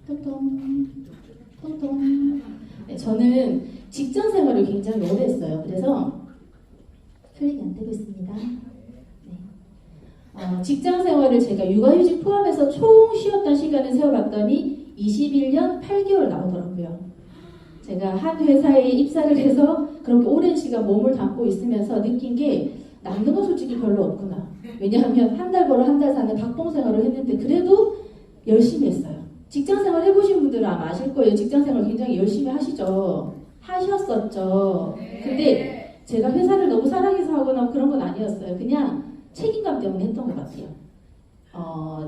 통통 통통. 네, 저는 직장 생활을 굉장히 오래 했어요. 그래서 클릭이 안 되고 있습니다. 네. 직장 생활을 제가 육아휴직 포함해서 총 쉬었던 시간을 세어봤더니 21년 8개월 나오더라고요. 제가 한 회사에 입사를 해서 그렇게 오랜 시간 몸을 담고 있으면서 느낀 게 남는 건 솔직히 별로 없구나. 왜냐하면 한 달 벌어 한 달 사는 박봉 생활을 했는데 그래도 열심히 했어요. 직장 생활 해보신 분들은 아마 아실 거예요. 직장 생활 굉장히 열심히 하시죠. 하셨었죠. 근데 제가 회사를 너무 사랑해서 하거나 그런 건 아니었어요. 그냥 책임감 때문에 했던 것 같아요.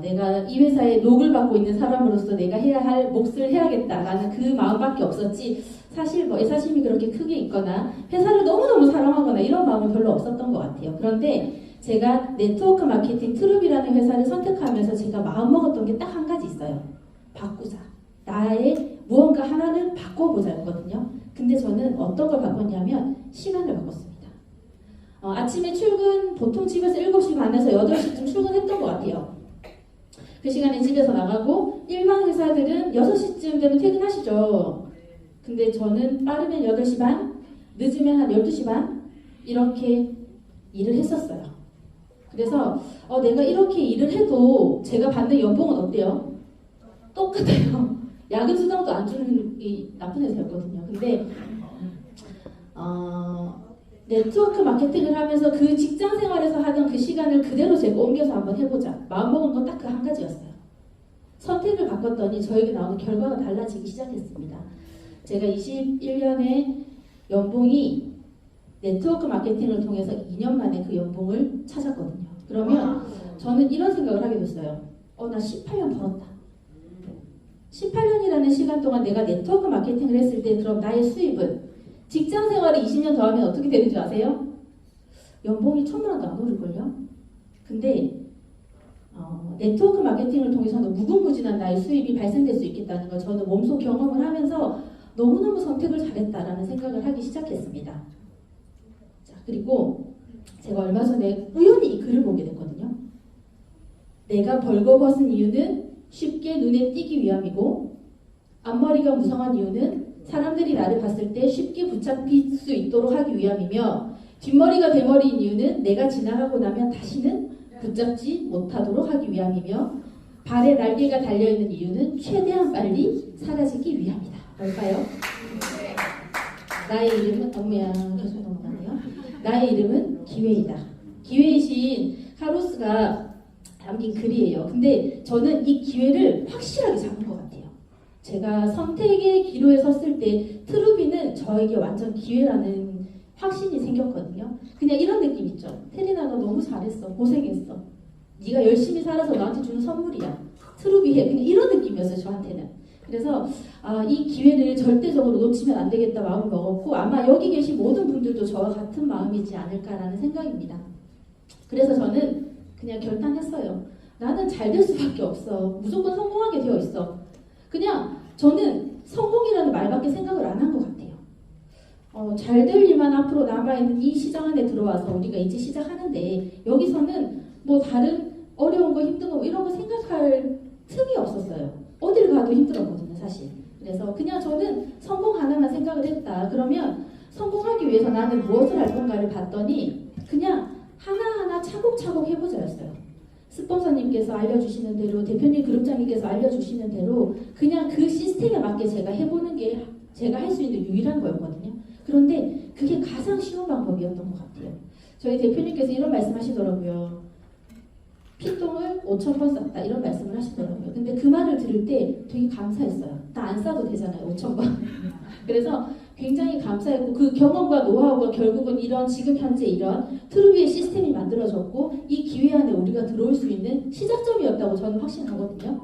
내가 이 회사에 녹을 받고 있는 사람으로서 내가 해야 할 몫을 해야겠다라는 그 마음밖에 없었지, 사실 뭐 애사심이 그렇게 크게 있거나 회사를 너무너무 사랑하거나 이런 마음은 별로 없었던 것 같아요. 그런데 제가 네트워크 마케팅 트룹이라는 회사를 선택하면서 제가 마음먹었던 게 딱 한 가지 있어요. 바꾸자. 나의 무언가 하나를 바꿔보자였거든요. 근데 저는 어떤 걸 바꿨냐면 시간을 바꿨습니다. 아침에 출근, 보통 집에서 7시 반에서 8시쯤 출근했던 것 같아요. 그 시간에 집에서 나가고 일반 회사들은 6시쯤 되면 퇴근하시죠. 근데 저는 빠르면 8시 반, 늦으면 한 12시 반 이렇게 일을 했었어요. 그래서 내가 이렇게 일을 해도 제가 받는 연봉은 어때요? 똑같아요. 야근 수당도 안 주는 이 나쁜 회사였거든요. 근데 네트워크 마케팅을 하면서 그 직장 생활에서 하던 그 시간을 그대로 제가 옮겨서 한번 해보자. 마음먹은 건 딱 그 한 가지였어요. 선택을 바꿨더니 저에게 나오는 결과가 달라지기 시작했습니다. 제가 21년에 연봉이 네트워크 마케팅을 통해서 2년 만에 그 연봉을 찾았거든요. 그러면 저는 이런 생각을 하게 됐어요. 나 18년 벌었다. 18년이라는 시간 동안 내가 네트워크 마케팅을 했을 때 그럼 나의 수입은 직장 생활을 20년 더 하면 어떻게 되는 줄 아세요? 연봉이 1,000만 원도 안 오를걸요? 근데 네트워크 마케팅을 통해서는 무궁무진한 나의 수입이 발생될 수 있겠다는 걸 저는 몸소 경험을 하면서 너무너무 선택을 잘했다라는 생각을 하기 시작했습니다. 자, 그리고 제가 얼마 전에 우연히 이 글을 보게 됐거든요. 내가 벌거벗은 이유는 쉽게 눈에 띄기 위함이고 앞머리가 무성한 이유는 사람들이 나를 봤을 때 쉽게 붙잡힐 수 있도록 하기 위함이며 뒷머리가 대머리인 이유는 내가 지나가고 나면 다시는 붙잡지 못하도록 하기 위함이며 발에 날개가 달려있는 이유는 최대한 빨리 사라지기 위함이다. 뭘까요? 나의 이름은 계속 넘어가네요. 나의 이름은 기회이다. 기회의 시인 카루스가 남긴 글이에요. 근데 저는 이 기회를 확실하게 잡은 것 같아요. 제가 선택의 기로에 섰을 때 트루비는 저에게 완전 기회라는 확신이 생겼거든요. 그냥 이런 느낌 있죠. 테리나 너 너무 잘했어. 고생했어. 네가 열심히 살아서 나한테 주는 선물이야. 트루비해. 그냥 이런 느낌이었어요. 저한테는. 그래서 이 기회를 절대적으로 놓치면 안 되겠다 마음을 먹었고 아마 여기 계신 모든 분들도 저와 같은 마음이지 않을까라는 생각입니다. 그래서 저는 그냥 결단했어요. 나는 잘 될 수밖에 없어. 무조건 성공하게 되어 있어. 그냥 저는 성공이라는 말밖에 생각을 안 한 것 같아요. 잘 될 일만 앞으로 남아있는 이 시장 안에 들어와서 우리가 이제 시작하는데 여기서는 뭐 다른 어려운 거 힘든 거 이런 거 생각할 틈이 없었어요. 어딜 가도 힘들었거든요, 사실. 그래서 그냥 저는 성공 하나만 생각을 했다. 그러면 성공하기 위해서 나는 무엇을 할 건가를 봤더니 그냥 하나하나 차곡차곡 해보자였어요. 스폰서님께서 알려주시는 대로, 대표님 그룹장님께서 알려주시는 대로 그냥 그 시스템에 맞게 제가 해보는 게 제가 할 수 있는 유일한 거였거든요. 그런데 그게 가장 쉬운 방법이었던 것 같아요. 저희 대표님께서 이런 말씀하시더라고요. 피똥을 5,000번 쌌다 이런 말씀을 하시더라고요. 근데 그 말을 들을 때 되게 감사했어요. 나 안 싸도 되잖아요. 5,000번. 그래서 굉장히 감사했고 그 경험과 노하우가 결국은 이런 지금 현재 이런 트루비의 시스템이 만들어졌고 이 기회 안에 우리가 들어올 수 있는 시작점이었다고 저는 확신하거든요.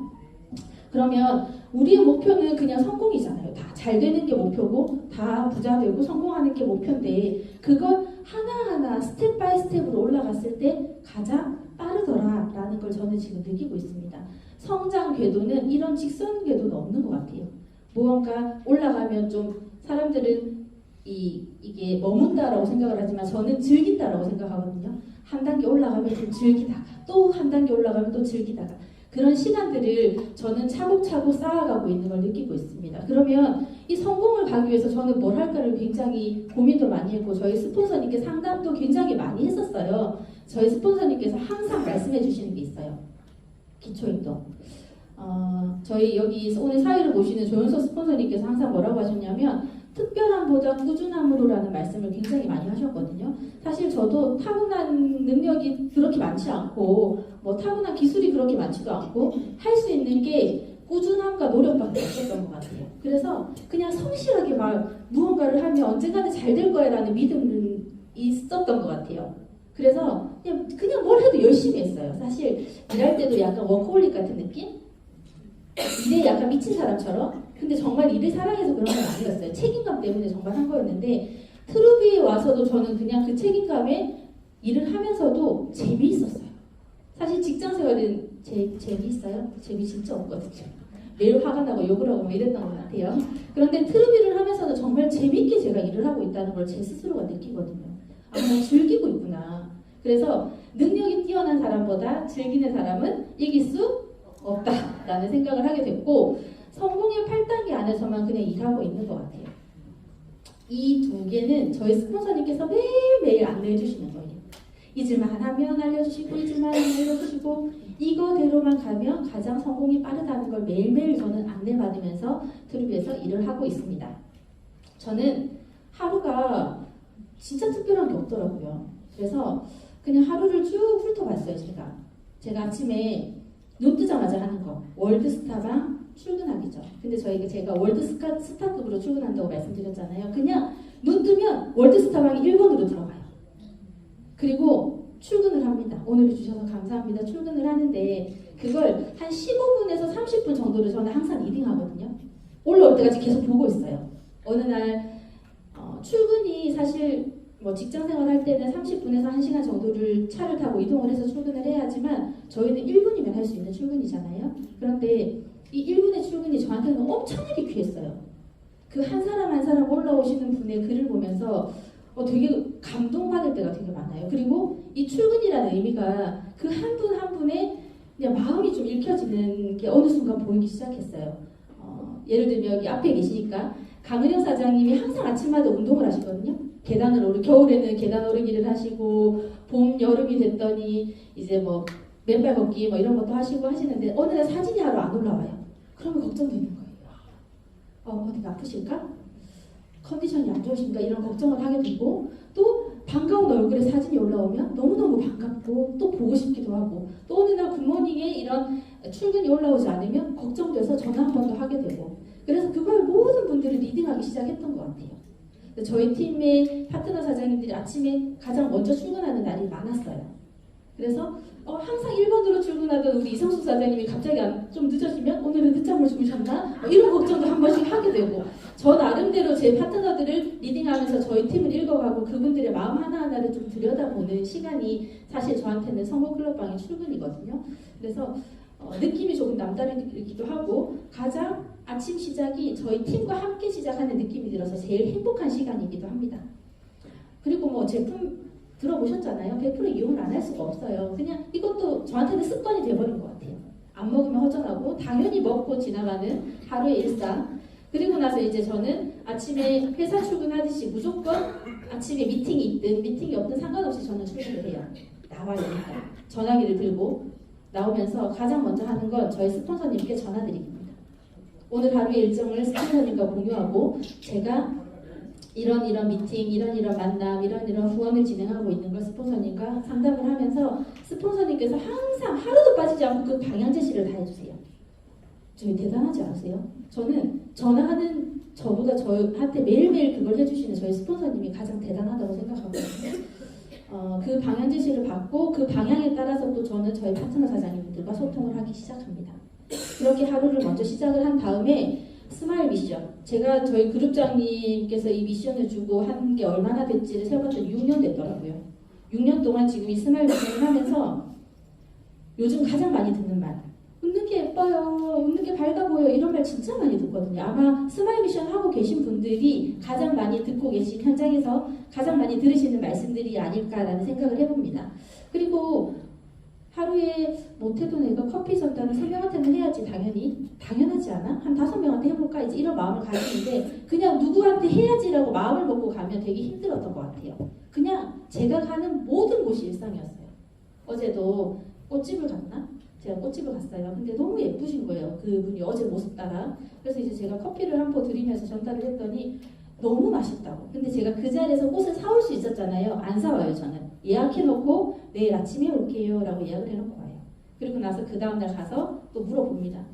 그러면 우리의 목표는 그냥 성공이잖아요. 다 잘 되는 게 목표고 다 부자 되고 성공하는 게 목표인데 그걸 하나하나 스텝 바이 스텝으로 올라갔을 때 가장 빠르더라라는 걸 저는 지금 느끼고 있습니다. 성장 궤도는 이런 직선 궤도는 없는 것 같아요. 무언가 올라가면 좀 사람들은 이게 머문다라고 생각을 하지만 저는 즐긴다라고 생각하거든요. 한 단계 올라가면 좀 즐기다가 또 한 단계 올라가면 또 즐기다가 그런 시간들을 저는 차곡차곡 쌓아가고 있는 걸 느끼고 있습니다. 그러면 이 성공을 가기 위해서 저는 뭘 할까를 굉장히 고민도 많이 했고 저희 스폰서님께 상담도 굉장히 많이 했었어요. 저희 스폰서님께서 항상 말씀해 주시는 게 있어요. 기초행동. 저희 여기 오늘 사회를 보시는 조윤석 스폰서님께서 항상 뭐라고 하셨냐면 특별함보다 꾸준함으로라는 말씀을 굉장히 많이 하셨거든요. 사실 저도 타고난 능력이 그렇게 많지 않고 뭐 타고난 기술이 그렇게 많지도 않고 할 수 있는 게 꾸준함과 노력밖에 없었던 것 같아요. 그래서 그냥 성실하게 막 무언가를 하면 언젠가는 잘 될 거야라는 믿음은 있었던 것 같아요. 그래서 그냥 뭘 해도 열심히 했어요. 사실 일할 때도 약간 워커홀릭 같은 느낌? 일에 약간 미친 사람처럼. 근데 정말 일을 사랑해서 그런 건 아니었어요. 책임감 때문에 정말 한 거였는데 트루비에 와서도 저는 그냥 그 책임감에 일을 하면서도 재미있었어요. 사실 직장 생활은 재미있어요? 재미 진짜 없거든요. 매일 화가 나고 욕을 하고 막 이랬던 것 같아요. 그런데 트루비를 하면서는 정말 재미있게 제가 일을 하고 있다는 걸 제 스스로가 느끼거든요. 아, 난 즐기고 있구나. 그래서 능력이 뛰어난 사람보다 즐기는 사람은 이길 수 없다라는 생각을 하게 됐고 성공의 8단계 안에서만 그냥 일하고 있는 것 같아요. 이 두 개는 저희 스폰서님께서 매일매일 안내해 주시는 거예요. 잊을만 하면 알려주시고 잊을만 하면 알려주시고 이거대로만 가면 가장 성공이 빠르다는 걸 매일매일 저는 안내받으면서 트루비에서 일을 하고 있습니다. 저는 하루가 진짜 특별한 게 없더라고요. 그래서 그냥 하루를 쭉 훑어봤어요. 제가 아침에 눈 뜨자마자 하는 거 월드스타방 출근하기죠. 근데 제가 월드스타급으로 출근한다고 말씀드렸잖아요. 그냥 눈 뜨면 월드스타방이 1번으로 들어가요. 그리고 출근을 합니다. 오늘 주셔서 감사합니다. 출근을 하는데 그걸 한 15분에서 30분 정도를 저는 항상 리딩하거든요. 올라올 때까지 계속 보고 있어요. 어느 날 출근이 사실 뭐 직장 생활할 때는 30분에서 1시간 정도를 차를 타고 이동을 해서 출근을 해야 하지만 저희는 1분이면 할 수 있는 출근이잖아요. 그런데 이 1분의 출근이 저한테는 엄청나게 귀했어요. 그 한 사람 한 사람 올라오시는 분의 글을 보면서 되게 감동받을 때가 되게 많아요. 그리고 이 출근이라는 의미가 그 한 분 한 분의 그냥 마음이 좀 읽혀지는 게 어느 순간 보이기 시작했어요. 예를 들면 여기 앞에 계시니까 강은영 사장님이 항상 아침마다 운동을 하시거든요. 계단을 겨울에는 계단 오르기를 하시고 봄, 여름이 됐더니 이제 뭐 맨발 걷기 뭐 이런 것도 하시고 하시는데 어느 날 사진이 하루 안 올라와요. 그러면 걱정되는 거예요. 어디가 아프실까? 컨디션이 안 좋으신가? 이런 걱정을 하게 되고 또 반가운 얼굴에 사진이 올라오면 너무너무 반갑고 또 보고 싶기도 하고 또 어느 날 굿모닝에 이런 출근이 올라오지 않으면 걱정돼서 전화 한 번 더 하게 되고 그래서 그걸 모든 분들이 리딩하기 시작했던 것 같아요. 저희 팀의 파트너 사장님들이 아침에 가장 먼저 출근하는 날이 많았어요. 그래서 항상 1번으로 출근하던 우리 이성수 사장님이 갑자기 좀 늦어지면 오늘은 늦잠을 주무셨나? 이런 걱정도 한 번씩 하게 되고 저 나름대로 제 파트너들을 리딩하면서 저희 팀을 읽어가고 그분들의 마음 하나하나를 좀 들여다보는 시간이 사실 저한테는 성공클럽방의 출근이거든요. 그래서 느낌이 조금 남다르기도 하고 가장 아침 시작이 저희 팀과 함께 시작하는 느낌이 들어서 제일 행복한 시간이기도 합니다. 그리고 뭐 제품 들어보셨잖아요. 100% 이용을 안 할 수가 없어요. 그냥 이것도 저한테는 습관이 돼버린 것 같아요. 안 먹으면 허전하고 당연히 먹고 지나가는 하루의 일상. 그리고 나서 이제 저는 아침에 회사 출근하듯이 무조건 아침에 미팅이 있든 미팅이 없든 상관없이 저는 출근을 해요. 나와야 되니까. 전화기를 들고 나오면서 가장 먼저 하는 건 저희 스폰서님께 전화드립니다. 오늘 하루의 일정을 스폰서님과 공유하고 제가 이런 미팅, 이런 만남, 이런 후원을 진행하고 있는 걸 스폰서님과 상담을 하면서 스폰서님께서 항상 하루도 빠지지 않고 그 방향 제시를 다 해주세요. 저희 대단하지 않으세요? 저는 전화하는 저보다 저한테 매일매일 그걸 해주시는 저희 스폰서님이 가장 대단하다고 생각하거든요. 그 방향 제시를 받고 그 방향에 따라서 또 저는 저희 파트너 사장님들과 소통을 하기 시작합니다. 그렇게 하루를 먼저 시작을 한 다음에 스마일 미션. 제가 저희 그룹장님께서 이 미션을 주고 한 게 얼마나 됐지를 세봤더니 6년 됐더라고요. 6년 동안 지금 이 스마일 미션을 하면서 요즘 가장 많이 듣는 말. 웃는 게 예뻐요. 웃는 게 밝아 보여. 이런 말 진짜 많이 듣거든요. 아마 스마일 미션 하고 계신 분들이 가장 많이 듣고 계신 현장에서 가장 많이 들으시는 말씀들이 아닐까라는 생각을 해봅니다. 그리고 하루에 못해도 내가 커피 전달은 3명한테는 해야지 당연하지 않아? 한 5명한테 해볼까? 이제 이런 마음을 가지는데 그냥 누구한테 해야지라고 마음을 먹고 가면 되게 힘들었던 것 같아요. 그냥 제가 가는 모든 곳이 일상이었어요. 어제도 꽃집을 갔나? 제가 꽃집을 갔어요. 근데 너무 예쁘신 거예요. 그분이 어제 모습 따라. 그래서 이제 제가 커피를 한 포 드리면서 전달을 했더니 너무 맛있다고. 근데 제가 그 자리에서 꽃을 사올 수 있었잖아요. 안 사와요, 저는. 예약해놓고 내일 아침에 올게요 라고 예약을 해놓고 와요. 그리고 나서 그 다음날 가서 또 물어봅니다.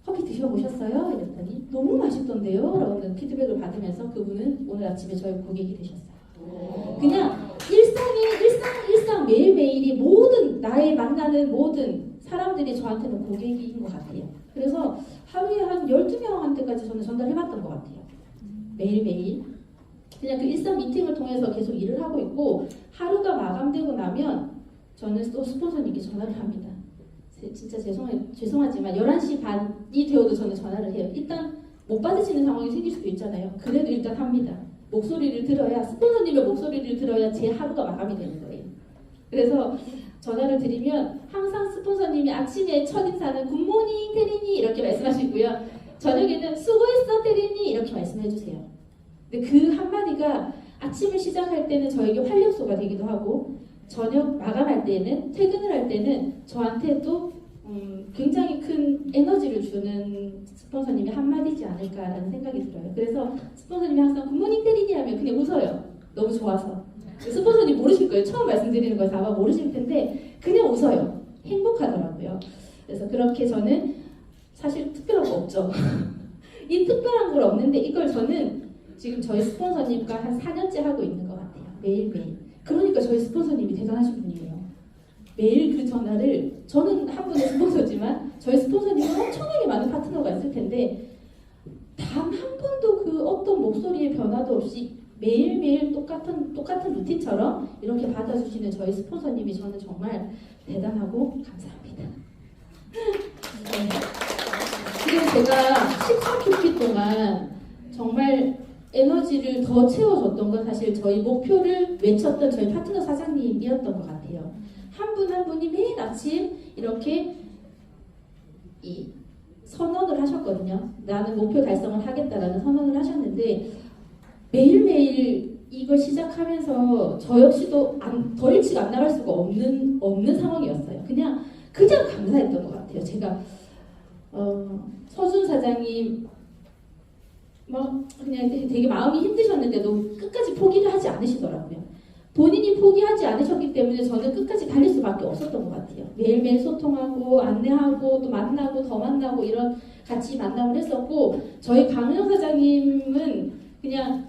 커피 드셔보셨어요? 이랬더니 너무 맛있던데요? 라고 피드백을 받으면서 그분은 오늘 아침에 저희 고객이 되셨어요. 그냥 일상 매일매일이 모든 나의 만나는 모든 사람들이 저한테는 고객인 것 같아요. 그래서 하루에 한 12명한테까지 저는 전달해봤던 것 같아요. 매일매일. 그냥 그 일상 미팅을 통해서 계속 일을 하고 있고 하루가 마감되고 나면 저는 또 스폰서님께 전화를 합니다. 진짜 죄송하지만 11시 반이 되어도 저는 전화를 해요. 일단 못 받으시는 상황이 생길 수도 있잖아요. 그래도 일단 합니다. 목소리를 들어야 스폰서님의 목소리를 들어야 제 하루가 마감이 되는 거예요. 그래서 전화를 드리면 항상 스폰서님이 아침에 첫인사는 굿모닝 테리니 이렇게 말씀하시고요. 저녁에는 수고했어 테리니 이렇게 말씀해주세요. 근데 그 한마디가 아침을 시작할 때는 저에게 활력소가 되기도 하고 저녁 마감할 때는 퇴근을 할 때는 저한테 또 굉장히 큰 에너지를 주는 스폰서님이 한마디지 않을까라는 생각이 들어요. 그래서 스폰서님이 항상 굿모닝 테리니 하면 그냥 웃어요. 너무 좋아서. 스폰서님 모르실 거예요. 처음 말씀드리는 거에서 아마 모르실 텐데 그냥 웃어요. 행복하더라고요. 그래서 그렇게 저는 사실 특별한 거 없죠. 이 특별한 걸 없는데 이걸 저는 지금 저희 스폰서님과 한 4년째 하고 있는 것 같아요. 매일매일. 그러니까 저희 스폰서님이 대단하신 분이에요. 매일 그 전화를 저는 한 분의 스폰서지만 저희 스폰서님은 엄청나게 많은 파트너가 있을 텐데 단 한 번도 그 어떤 목소리의 변화도 없이 매일매일 똑같은 루틴처럼 이렇게 받아주시는 저희 스폰서님이 저는 정말 대단하고 감사합니다. 네. 지금 제가 14큐피 동안 정말 에너지를 더 채워줬던 건 사실 저희 목표를 외쳤던 저희 파트너 사장님이었던 것 같아요. 한 분 한 분이 매일 아침 이렇게 선언을 하셨거든요. 나는 목표 달성을 하겠다라는 선언을 하셨는데 매일매일 이걸 시작하면서 저 역시도 더 일찍 안 나갈 수가 없는 상황이었어요. 그냥 감사했던 것 같아요. 제가 서준 사장님 막 그냥 되게 마음이 힘드셨는데도 끝까지 포기를 하지 않으시더라고요. 본인이 포기하지 않으셨기 때문에 저는 끝까지 달릴 수밖에 없었던 것 같아요. 매일매일 소통하고 안내하고 또 만나고 더 만나고 이런 같이 만남을 했었고 저희 강은영 사장님은 그냥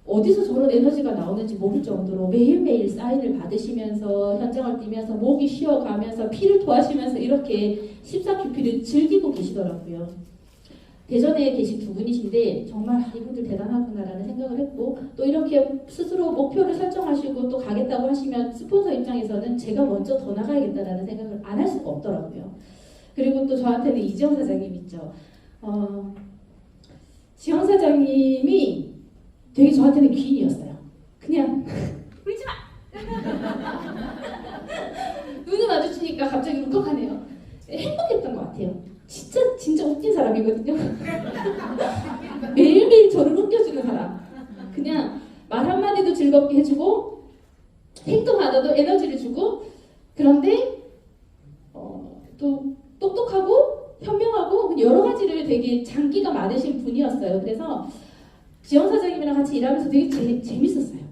어디서 저런 에너지가 나오는지 모를 정도로 매일매일 사인을 받으시면서 현장을 뛰면서 목이 쉬어가면서 피를 토하시면서 이렇게 14큐피를 즐기고 계시더라고요. 대전에 계신 두 분이신데 정말 이분들 대단하구나라는 생각을 했고 또 이렇게 스스로 목표를 설정하시고 또 가겠다고 하시면 스폰서 입장에서는 제가 먼저 더 나가야겠다라는 생각을 안 할 수가 없더라고요. 그리고 또 저한테는 이지영 사장님 있죠. 지영 사장님이 되게 저한테는 귀인이었어요. 그냥 울지 마! 눈을 마주치니까 갑자기 울컥하네요. 행복했던 것 같아요. 진짜 웃긴 사람이거든요. 매일매일 저를 웃겨주는 사람. 그냥 말 한마디도 즐겁게 해주고 행동 하나도 에너지를 주고 그런데 또 똑똑하고 현명하고 여러 가지를 되게 장기가 많으신 분이었어요. 그래서 지영 사장님이랑 같이 일하면서 되게 재밌었어요.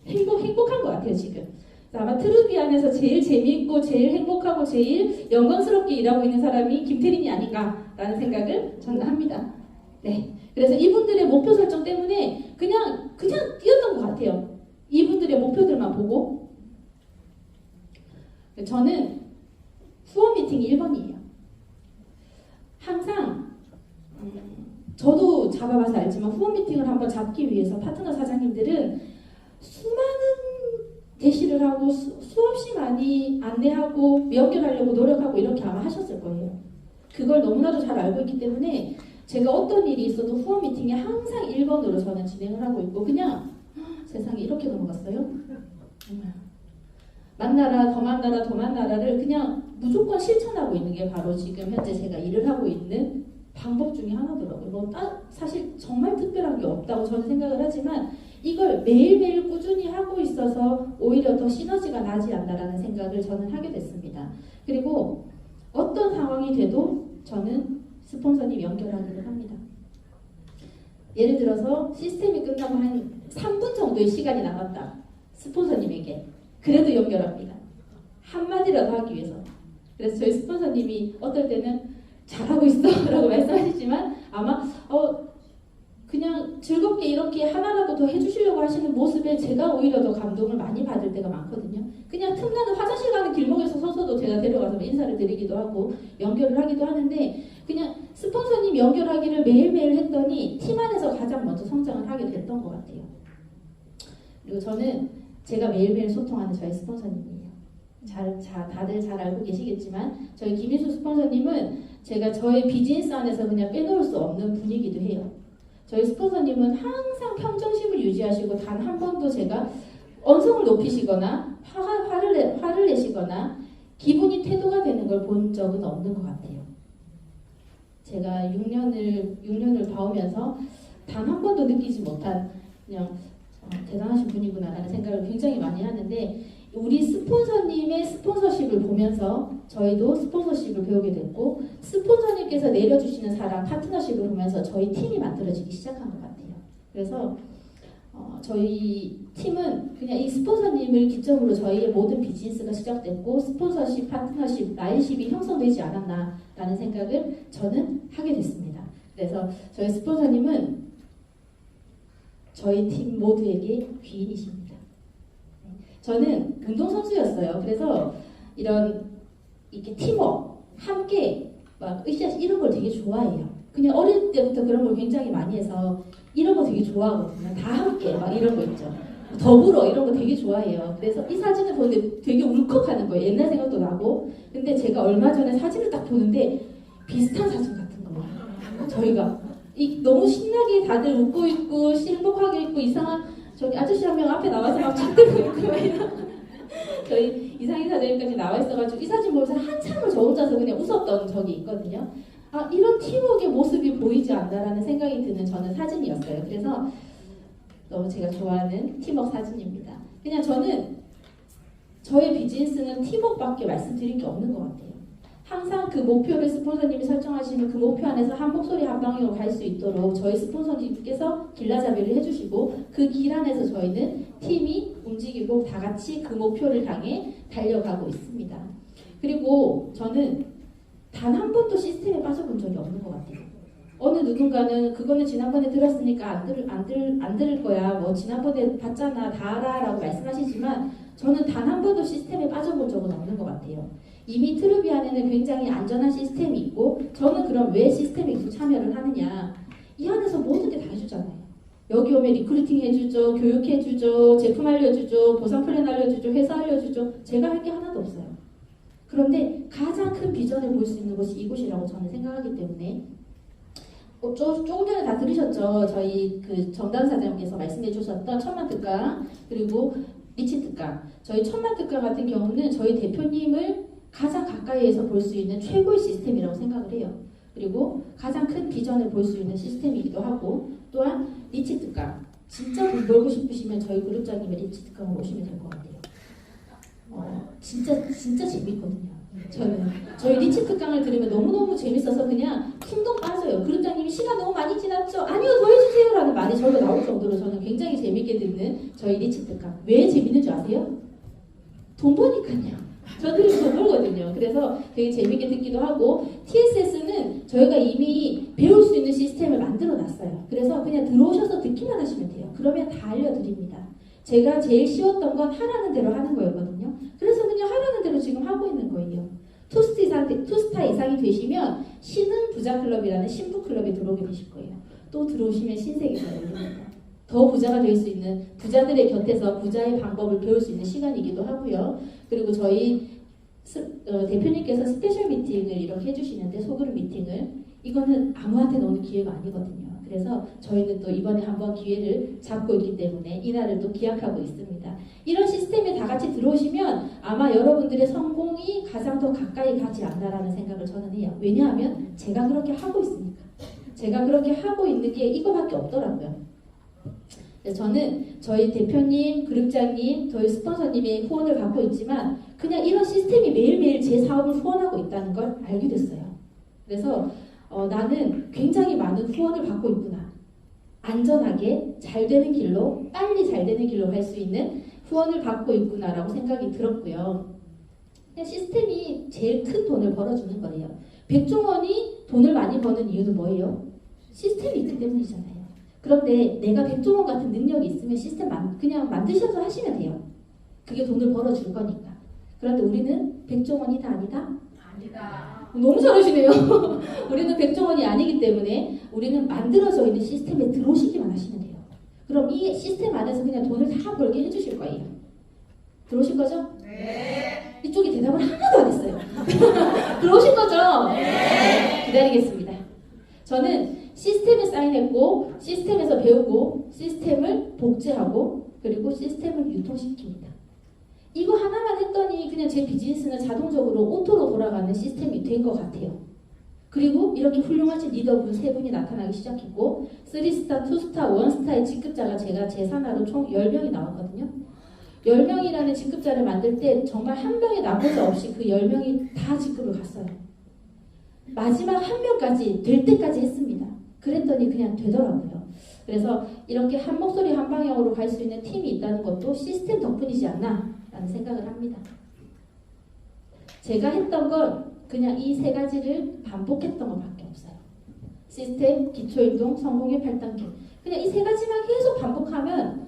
행복한 것 같아요, 지금. 아마 트루비 안에서 제일 재미있고 제일 행복하고 제일 영광스럽게 일하고 있는 사람이 김태린이 아닌가라는 생각을 저는 합니다. 네, 그래서 이분들의 목표 설정 때문에 그냥 뛰었던 것 같아요. 이분들의 목표들만 보고. 저는 후원 미팅이 1번이에요. 항상 저도 잡아봐서 알지만 후원 미팅을 한번 잡기 위해서 파트너 사장님들은 수많은 대시를 하고 수없이 많이 안내하고 연결하려고 노력하고 이렇게 아마 하셨을 거예요. 그걸 너무나도 잘 알고 있기 때문에 제가 어떤 일이 있어도 후원 미팅에 항상 1번으로 저는 진행을 하고 있고 그냥 세상에 이렇게 넘어갔어요? 정말 만나라, 더 만나라, 더 만나라를 그냥 무조건 실천하고 있는 게 바로 지금 현재 제가 일을 하고 있는 방법 중에 하나더라고요. 뭐 사실 정말 특별한 게 없다고 저는 생각을 하지만 이걸 매일매일 꾸준히 하고 있어서 오히려 더 시너지가 나지 않나라는 생각을 저는 하게 됐습니다. 그리고 어떤 상황이 돼도 저는 스폰서님 연결하기를 합니다. 예를 들어서 시스템이 끝나고 한 3분 정도의 시간이 남았다. 스폰서님에게. 그래도 연결합니다. 한마디라도 하기 위해서. 그래서 저희 스폰서님이 어떨 때는 잘하고 있어 라고 말씀하시지만 아마 그냥 즐겁게 이렇게 하나라도 더 해주시려고 하시는 모습에 제가 오히려 더 감동을 많이 받을 때가 많거든요. 그냥 틈나는 화장실 가는 길목에서 서서도 제가 데려가서 인사를 드리기도 하고 연결을 하기도 하는데 그냥 스폰서님 연결하기를 매일매일 했더니 팀 안에서 가장 먼저 성장을 하게 됐던 것 같아요. 그리고 저는 제가 매일매일 소통하는 저희 스폰서님이에요. 다들 잘 알고 계시겠지만 저희 김인수 스폰서님은 제가 저의 비즈니스 안에서 그냥 빼놓을 수 없는 분이기도 해요. 저희 스폰서님은 항상 평정심을 유지하시고 단 한 번도 제가 언성을 높이시거나 화를 내시거나 기분이 태도가 되는 걸 본 적은 없는 것 같아요. 제가 6년을 봐오면서 단 한 번도 느끼지 못한 그냥 대단하신 분이구나라는 생각을 굉장히 많이 하는데 우리 스폰서님의 스폰서십을 보면서 저희도 스폰서십을 배우게 됐고 스폰서님께서 내려주시는 사랑, 파트너십을 보면서 저희 팀이 만들어지기 시작한 것 같아요. 그래서 저희 팀은 그냥 이 스폰서님을 기점으로 저희의 모든 비즈니스가 시작됐고 스폰서십, 파트너십, 라인십이 형성되지 않았나라는 생각을 저는 하게 됐습니다. 그래서 저희 스폰서님은 저희 팀 모두에게 귀인이십니다. 저는 운동선수였어요. 그래서 이렇게 팀워크, 함께 막 으쌰으쌰 이런 걸 되게 좋아해요. 그냥 어릴 때부터 그런 걸 굉장히 많이 해서 이런 거 되게 좋아하거든요. 다 함께 막 이런 거 있죠. 더불어 이런 거 되게 좋아해요. 그래서 이 사진을 보는데 되게 울컥하는 거예요. 옛날 생각도 나고. 근데 제가 얼마 전에 사진을 딱 보는데 비슷한 사진 같은 거예요. 저희가 너무 신나게 다들 웃고 있고 행복하게 있고 이상한 저기 아저씨 한 명 앞에 나와서 막 잡들고 있고 막 이런 저희 이상희 사장님까지 나와 있어가지고 이 사진 보면서 한참을 저 혼자서 그냥 웃었던 적이 있거든요. 이런 팀워크의 모습이 보이지 않나라는 생각이 드는 저는 사진이었어요. 그래서 너무 제가 좋아하는 팀워크 사진입니다. 그냥 저는 저의 비즈니스는 팀워크밖에 말씀드릴 게 없는 것 같아요. 항상 그 목표를 스폰서님이 설정하시면 그 목표 안에서 한 목소리 한 방향으로 갈 수 있도록 저희 스폰서님께서 길라잡이를 해주시고 그 길 안에서 저희는 팀이 움직이고 다 같이 그 목표를 향해 달려가고 있습니다. 그리고 저는 단 한 번도 시스템에 빠져본 적이 없는 것 같아요. 어느 누군가는 그거는 지난번에 들었으니까 안 들을 거야. 뭐 지난번에 봤잖아. 다 알아. 라고 말씀하시지만 저는 단 한 번도 시스템에 빠져본 적은 없는 것 같아요. 이미 트루비 안에는 굉장히 안전한 시스템이 있고 저는 그럼 왜 시스템에 계속 참여를 하느냐. 이 안에서 모든 게 다 해주잖아요. 여기 오면 리크루팅 해주죠. 교육해주죠. 제품 알려주죠. 보상 플랜 알려주죠. 회사 알려주죠. 제가 할 게 하나도 없어요. 그런데 가장 큰 비전을 볼 수 있는 곳이 이곳이라고 저는 생각하기 때문에 조금 전에 다 들으셨죠? 저희 그 정당 사장님께서 말씀해 주셨던 천만 특강 그리고 리치 특강 저희 천만 특강 같은 경우는 저희 대표님을 가장 가까이에서 볼 수 있는 최고의 시스템이라고 생각을 해요. 그리고 가장 큰 비전을 볼 수 있는 시스템이기도 하고 또한 리치 특강 진짜 돈 벌고 싶으시면 저희 그룹장님의 리치 특강을 오시면 될 것 같아요. 진짜 재밌거든요. 저는 저희 리치 특강을 들으면 너무너무 재밌어서 그냥 풍덩 빠져요. 그룹장님이 시간 너무 많이 지났죠? 아니요 더 해주세요 라는 말이 저도 나올 정도로 저는 굉장히 재밌게 듣는 저희 리치 특강. 왜 재밌는 줄 아세요? 돈 버니까요. 저들이 돈 벌거든요. 그래서 되게 재밌게 듣기도 하고 TSS는 저희가 이미 배울 수 있는 시스템을 만들어 놨어요. 그래서 그냥 들어오셔서 듣기만 하시면 돼요. 그러면 다 알려드립니다. 제가 제일 쉬웠던 건 하라는 대로 하는 거였거든요. 그래서 그냥 하라는 대로 지금 하고 있는 거예요. 투스타 이상이 되시면 신흥 부자 클럽이라는 신부 클럽에 들어오게 되실 거예요. 또 들어오시면 신세계가 열립니다. 더 부자가 될 수 있는 부자들의 곁에서 부자의 방법을 배울 수 있는 시간이기도 하고요. 그리고 저희 대표님께서 스페셜 미팅을 이렇게 해주시는데 소그룹 미팅을 이거는 아무한테나 오는 기회가 아니거든요. 그래서 저희는 또 이번에 한번 기회를 잡고 있기 때문에 이날을 또 기약하고 있습니다. 이런 시스템에 다 같이 들어오시면 아마 여러분들의 성공이 가장 더 가까이 가지 않나라는 생각을 저는 해요. 왜냐하면 제가 그렇게 하고 있으니까. 제가 그렇게 하고 있는 게 이거밖에 없더라고요. 저는 저희 대표님, 그룹장님, 저희 스폰서님의 후원을 받고 있지만 그냥 이런 시스템이 매일매일 제 사업을 후원하고 있다는 걸 알게 됐어요. 그래서 나는 굉장히 많은 후원을 받고 있구나. 안전하게 잘 되는 길로, 빨리 잘 되는 길로 갈 수 있는 후원을 받고 있구나라고 생각이 들었고요. 그냥 시스템이 제일 큰 돈을 벌어주는 거예요. 백종원이 돈을 많이 버는 이유는 뭐예요? 시스템이 있기 때문이잖아요. 그런데 내가 백종원 같은 능력이 있으면 시스템 그냥 만드셔서 하시면 돼요. 그게 돈을 벌어줄 거니까. 그런데 우리는 백종원이다 아니다? 아니다. 너무 잘하시네요. 우리는 백종원이 아니기 때문에 우리는 만들어져 있는 시스템에 들어오시기만 하시면 돼요. 그럼 이 시스템 안에서 그냥 돈을 다 벌게 해주실 거예요. 들어오실 거죠? 네. 이쪽이 대답을 하나도 안 했어요. 들어오실 거죠? 네. 기다리겠습니다. 저는 시스템에 사인했고 시스템에서 배우고 시스템을 복제하고 그리고 시스템을 유통시킵니다. 이거 하나만 했더니 그냥 제 비즈니스는 자동적으로 오토로 돌아가는 시스템이 된 것 같아요. 그리고 이렇게 훌륭하신 리더분 3분이 나타나기 시작했고 3스타, 2스타, 1스타의 직급자가 제가 제산하로 총 10명이 나왔거든요. 10명이라는 직급자를 만들 때 정말 한 명의 나머지 없이 그 10명이 다 직급을 갔어요. 마지막 한 명까지 될 때까지 했습니다. 그랬더니 그냥 되더라고요. 그래서 이렇게 한 목소리 한 방향으로 갈 수 있는 팀이 있다는 것도 시스템 덕분이지 않나 라는 생각을 합니다. 제가 했던 건 그냥 이 3가지를 반복했던 것밖에 없어요. 시스템, 기초행동, 성공의 8단계. 그냥 이 3가지만 계속 반복하면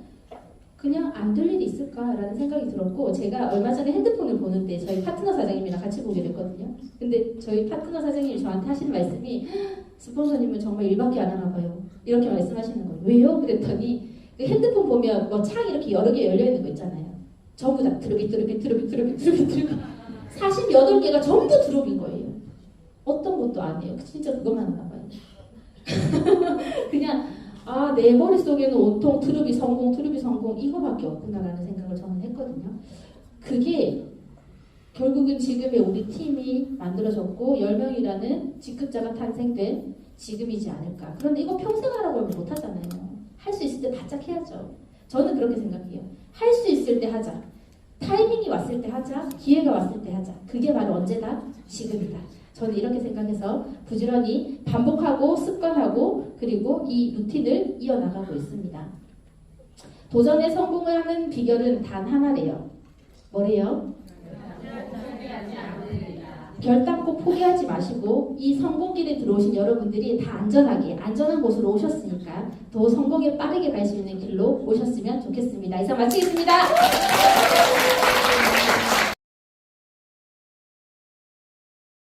그냥 안 될 일이 있을까라는 생각이 들었고 제가 얼마 전에 핸드폰을 보는데 저희 파트너 사장님이랑 같이 보게 됐거든요. 근데 저희 파트너 사장님이 저한테 하시는 말씀이 스폰서님은 정말 일밖에 안 하나 봐요. 이렇게 말씀하시는 거예요. 왜요? 그랬더니 그 핸드폰 보면 뭐 창이 이렇게 여러 개 열려 있는 거 있잖아요. 전부 다 드롭이 48개가 전부 드롭인 거예요. 어떤 것도 안 해요. 진짜 그것만 하나 봐요. 그냥 내 머릿속에는 온통 트루비 성공 이거밖에 없구나라는 생각을 저는 했거든요. 그게 결국은 지금의 우리 팀이 만들어졌고 10명이라는 직급자가 탄생된 지금이지 않을까. 그런데 이거 평생 하라고 하면 못하잖아요. 할 수 있을 때 바짝 해야죠. 저는 그렇게 생각해요. 할 수 있을 때 하자. 타이밍이 왔을 때 하자. 기회가 왔을 때 하자. 그게 바로 언제다? 지금이다. 저는 이렇게 생각해서 부지런히 반복하고 습관하고 그리고 이 루틴을 이어나가고 있습니다. 도전에 성공을 하는 비결은 단 하나래요. 뭐래요? 결단코 포기하지 마시고 이 성공길에 들어오신 여러분들이 다 안전한 곳으로 오셨으니까 더 성공에 빠르게 갈 수 있는 길로 오셨으면 좋겠습니다. 이상 마치겠습니다.